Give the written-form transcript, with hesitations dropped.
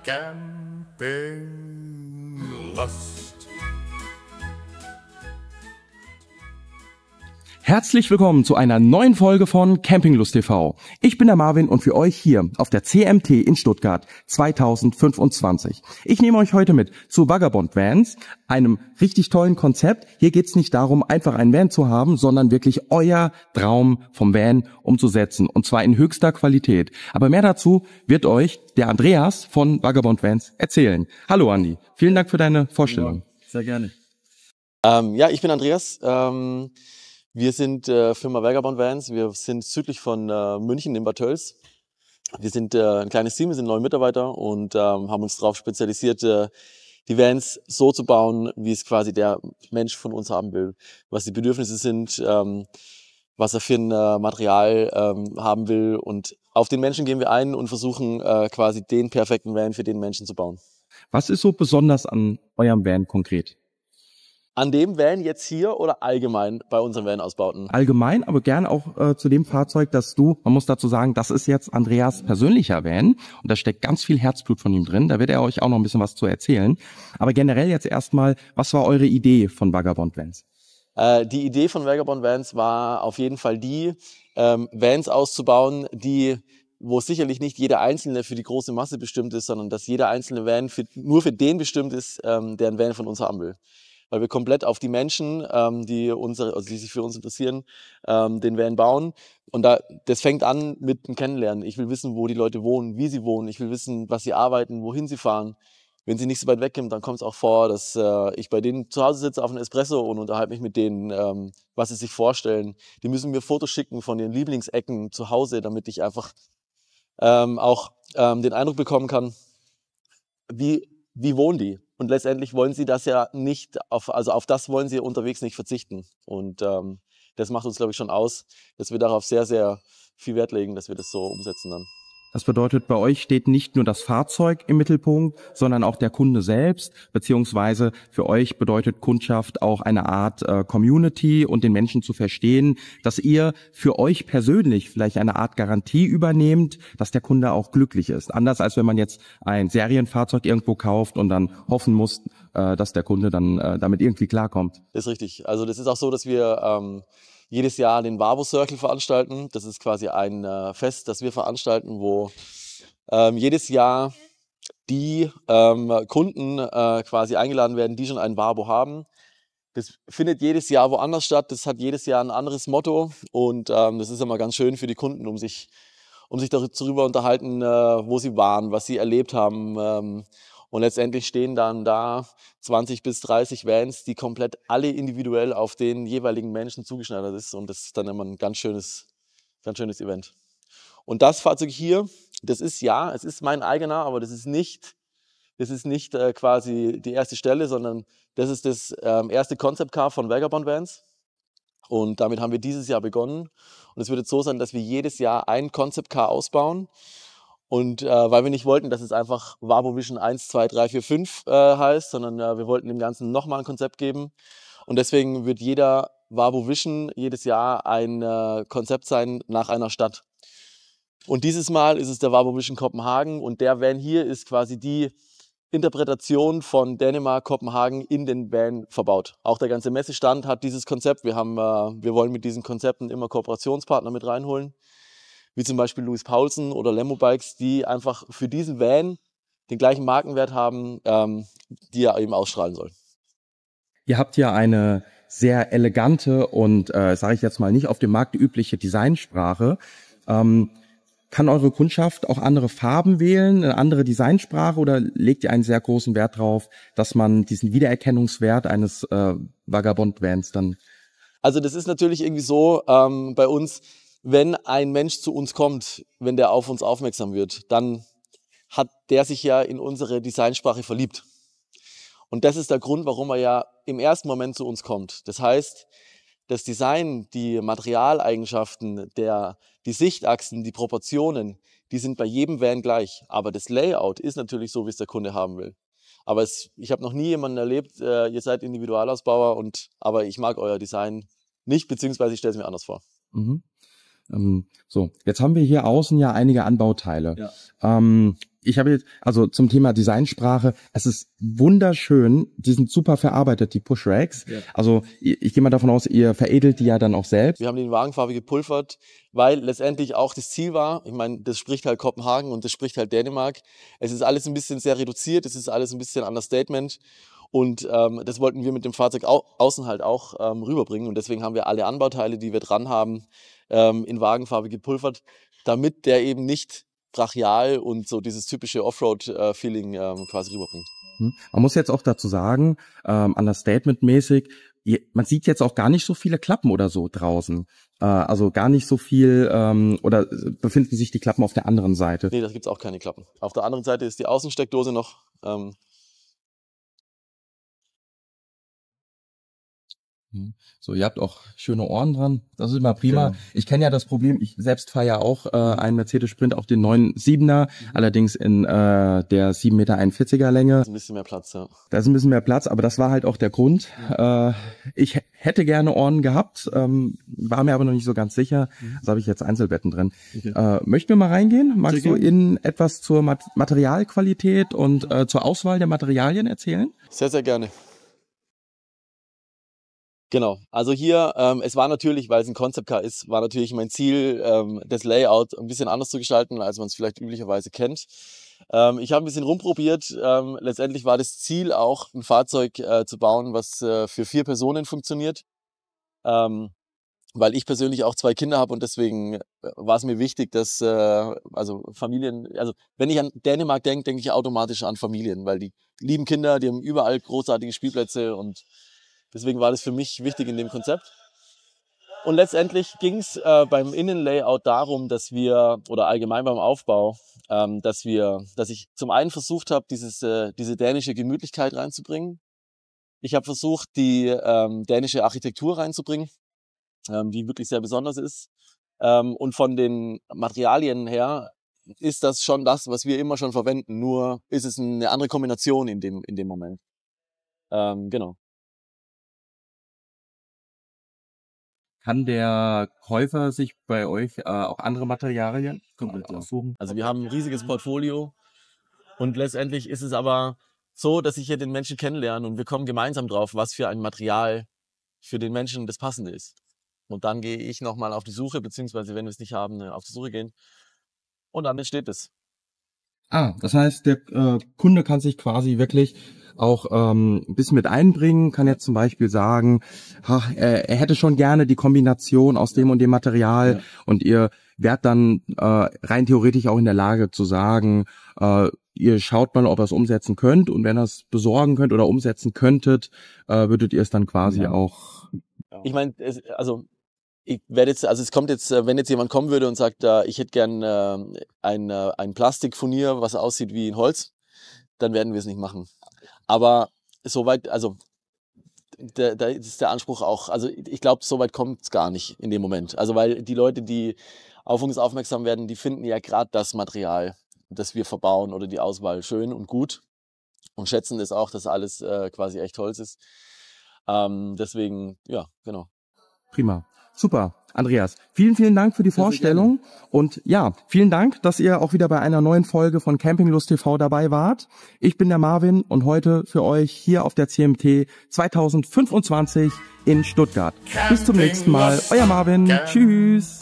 Campinglust. Herzlich willkommen zu einer neuen Folge von Campinglust TV. Ich bin der Marvin und für euch hier auf der CMT in Stuttgart 2025. Ich nehme euch heute mit zu Vagabond Vans, einem richtig tollen Konzept. Hier geht es nicht darum, einfach einen Van zu haben, sondern wirklich euer Traum vom Van umzusetzen und zwar in höchster Qualität. Aber mehr dazu wird euch der Andreas von Vagabond Vans erzählen. Hallo Andi, vielen Dank für deine Vorstellung. Ja, sehr gerne. Ja, ich bin Andreas. Wir sind Firma Vagabond Vans. Wir sind südlich von München in Bad Tölz. Wir sind ein kleines Team, wir sind 9 Mitarbeiter und haben uns darauf spezialisiert, die Vans so zu bauen, wie es quasi der Mensch von uns haben will. Was die Bedürfnisse sind, was er für ein Material haben will. Und auf den Menschen gehen wir ein und versuchen quasi den perfekten Van für den Menschen zu bauen. Was ist so besonders an eurem Van konkret? An dem Van jetzt hier oder allgemein bei unseren Van-Ausbauten? Allgemein, aber gern auch zu dem Fahrzeug, das man muss dazu sagen, das ist jetzt Andreas persönlicher Van und da steckt ganz viel Herzblut von ihm drin, da wird er euch auch noch ein bisschen was zu erzählen. Aber generell jetzt erstmal, was war eure Idee von Vagabond Vans? Die Idee von Vagabond Vans war auf jeden Fall die, Vans auszubauen, wo sicherlich nicht jeder Einzelne für die große Masse bestimmt ist, sondern dass jeder einzelne Van nur für den bestimmt ist, der ein Van von uns haben will. Weil wir komplett auf die Menschen, die sich für uns interessieren, den Van bauen. Und das fängt an mit dem Kennenlernen. Ich will wissen, wo die Leute wohnen, wie sie wohnen. Ich will wissen, was sie arbeiten, wohin sie fahren. Wenn sie nicht so weit wegkommen, dann kommt es auch vor, dass ich bei denen zu Hause sitze auf einem Espresso und unterhalte mich mit denen, was sie sich vorstellen. Die müssen mir Fotos schicken von ihren Lieblingsecken zu Hause, damit ich einfach auch den Eindruck bekommen kann, wie wohnen die. Und letztendlich wollen sie das ja nicht, auf das wollen sie unterwegs nicht verzichten. Und das macht uns, glaube ich, schon aus, dass wir darauf sehr, sehr viel Wert legen, dass wir das so umsetzen dann. Das bedeutet, bei euch steht nicht nur das Fahrzeug im Mittelpunkt, sondern auch der Kunde selbst, beziehungsweise für euch bedeutet Kundschaft auch eine Art Community und den Menschen zu verstehen, dass ihr für euch persönlich vielleicht eine Art Garantie übernehmt, dass der Kunde auch glücklich ist. Anders als wenn man jetzt ein Serienfahrzeug irgendwo kauft und dann hoffen muss, dass der Kunde dann damit irgendwie klarkommt. Das ist richtig. Also das ist auch so, dass wir jedes Jahr den Vabo Circle veranstalten. Das ist quasi ein Fest, das wir veranstalten, wo jedes Jahr die Kunden quasi eingeladen werden, die schon ein Vabo haben. Das findet jedes Jahr woanders statt. Das hat jedes Jahr ein anderes Motto. Und das ist immer ganz schön für die Kunden, um sich darüber unterhalten, wo sie waren, was sie erlebt haben. Und letztendlich stehen dann da 20 bis 30 Vans, die komplett alle individuell auf den jeweiligen Menschen zugeschneidert ist. Und das ist dann immer ein ganz schönes Event. Und das Fahrzeug hier, es ist mein eigener, aber das ist nicht quasi die erste Stelle, sondern das ist das erste Concept Car von Vagabond Vans. Und damit haben wir dieses Jahr begonnen. Und es wird jetzt so sein, dass wir jedes Jahr ein Concept Car ausbauen. Und weil wir nicht wollten, dass es einfach Vabo Vision 1, 2, 3, 4, 5 heißt, sondern wir wollten dem Ganzen nochmal ein Konzept geben. Und deswegen wird jeder Vabo Vision jedes Jahr ein Konzept sein nach einer Stadt. Und dieses Mal ist es der Vabo Vision Kopenhagen und der Van hier ist quasi die Interpretation von Dänemark, Kopenhagen in den Van verbaut. Auch der ganze Messestand hat dieses Konzept. Wir wollen mit diesen Konzepten immer Kooperationspartner mit reinholen, wie zum Beispiel Louis Paulsen oder Lemmo Bikes, die einfach für diesen Van den gleichen Markenwert haben, die er eben ausstrahlen soll. Ihr habt ja eine sehr elegante und, sage ich jetzt mal, nicht auf dem Markt übliche Designsprache. Kann eure Kundschaft auch andere Farben wählen, eine andere Designsprache oder legt ihr einen sehr großen Wert drauf, dass man diesen Wiedererkennungswert eines Vagabond Vans dann... Also das ist natürlich irgendwie so bei uns, wenn ein Mensch zu uns kommt, wenn der auf uns aufmerksam wird, dann hat der sich ja in unsere Designsprache verliebt. Und das ist der Grund, warum er ja im ersten Moment zu uns kommt. Das heißt, das Design, die Materialeigenschaften, die Sichtachsen, die Proportionen, die sind bei jedem Van gleich. Aber das Layout ist natürlich so, wie es der Kunde haben will. Aber ich habe noch nie jemanden erlebt, ihr seid Individualausbauer, aber ich mag euer Design nicht, beziehungsweise ich stelle es mir anders vor. Mhm. So, jetzt haben wir hier außen ja einige Anbauteile. Ja. ich habe jetzt, also zum Thema Designsprache, es ist wunderschön, die sind super verarbeitet, die Push-Racks. Ja. Also ich gehe mal davon aus, ihr veredelt die ja dann auch selbst. Wir haben die in Wagenfarbe gepulvert, weil letztendlich auch das Ziel war, ich meine, das spricht halt Kopenhagen und das spricht halt Dänemark. Es ist alles ein bisschen sehr reduziert, es ist alles ein bisschen Understatement. Und das wollten wir mit dem Fahrzeug außen halt auch rüberbringen. Und deswegen haben wir alle Anbauteile, die wir dran haben, in Wagenfarbe gepulvert, damit der eben nicht brachial und so dieses typische Offroad-Feeling quasi rüberbringt. Man muss jetzt auch dazu sagen, Understatement-mäßig, man sieht jetzt auch gar nicht so viele Klappen oder so draußen. Also gar nicht so viel, oder befinden sich die Klappen auf der anderen Seite? Nee, da gibt's auch keine Klappen. Auf der anderen Seite ist die Außensteckdose noch. So, ihr habt auch schöne Ohren dran. Das ist immer prima. Genau. Ich kenne ja das Problem, ich selbst fahre ja auch einen Mercedes Sprint auf den 9.7er, allerdings in der 7,41 Meter Länge. Da ist ein bisschen mehr Platz, ja. Da ist ein bisschen mehr Platz, aber das war halt auch der Grund. Ich hätte gerne Ohren gehabt, war mir aber noch nicht so ganz sicher. Also habe ich jetzt Einzelbetten drin. Okay. Möchten wir mal reingehen? Magst du in etwas zur Materialqualität und zur Auswahl der Materialien erzählen? Sehr, sehr gerne. Genau, also hier, es war natürlich, weil es ein Concept Car ist, war natürlich mein Ziel, das Layout ein bisschen anders zu gestalten, als man es vielleicht üblicherweise kennt. Ich habe ein bisschen rumprobiert. Letztendlich war das Ziel auch, ein Fahrzeug zu bauen, was für 4 Personen funktioniert. Weil ich persönlich auch 2 Kinder habe und deswegen war es mir wichtig, dass also Familien, also wenn ich an Dänemark denke, denke ich automatisch an Familien, weil die lieben Kinder, die haben überall großartige Spielplätze und deswegen war das für mich wichtig in dem Konzept. Und letztendlich ging es beim Innenlayout darum, dass wir, oder allgemein beim Aufbau, dass ich zum einen versucht habe, diese dänische Gemütlichkeit reinzubringen. Ich habe versucht, die dänische Architektur reinzubringen, die wirklich sehr besonders ist. Und von den Materialien her ist das schon das, was wir immer schon verwenden, nur ist es eine andere Kombination in dem Moment. Genau. Kann der Käufer sich bei euch auch andere Materialien aussuchen? Also wir haben ein riesiges Portfolio und letztendlich ist es aber so, dass ich hier den Menschen kennenlerne und wir kommen gemeinsam drauf, was für ein Material für den Menschen das Passende ist. Und dann gehe ich nochmal auf die Suche, beziehungsweise wenn wir es nicht haben, auf die Suche gehen und dann entsteht es. Das heißt, der Kunde kann sich quasi wirklich auch ein bisschen mit einbringen, kann jetzt zum Beispiel sagen, er hätte schon gerne die Kombination aus dem und dem Material, und ihr wärt dann rein theoretisch auch in der Lage zu sagen, ihr schaut mal, ob ihr es umsetzen könnt, und wenn ihr es besorgen könnt oder umsetzen könntet, würdet ihr es dann quasi auch... Ich meine, es kommt jetzt, wenn jetzt jemand kommen würde und sagt, ich hätte gern ein Plastikfurnier, was aussieht wie ein Holz, dann werden wir es nicht machen. Aber soweit, also da ist der Anspruch auch, also ich glaube, soweit kommt es gar nicht in dem Moment. Also weil die Leute, die auf uns aufmerksam werden, die finden ja gerade das Material, das wir verbauen oder die Auswahl schön und gut und schätzen es auch, dass alles quasi echt Holz ist. Deswegen, ja, genau. Prima. Super. Andreas, vielen, vielen Dank für die Vorstellung, und ja, vielen Dank, dass ihr auch wieder bei einer neuen Folge von Campinglust TV dabei wart. Ich bin der Marvin und heute für euch hier auf der CMT 2025 in Stuttgart. Bis zum nächsten Mal. Euer Marvin. Tschüss.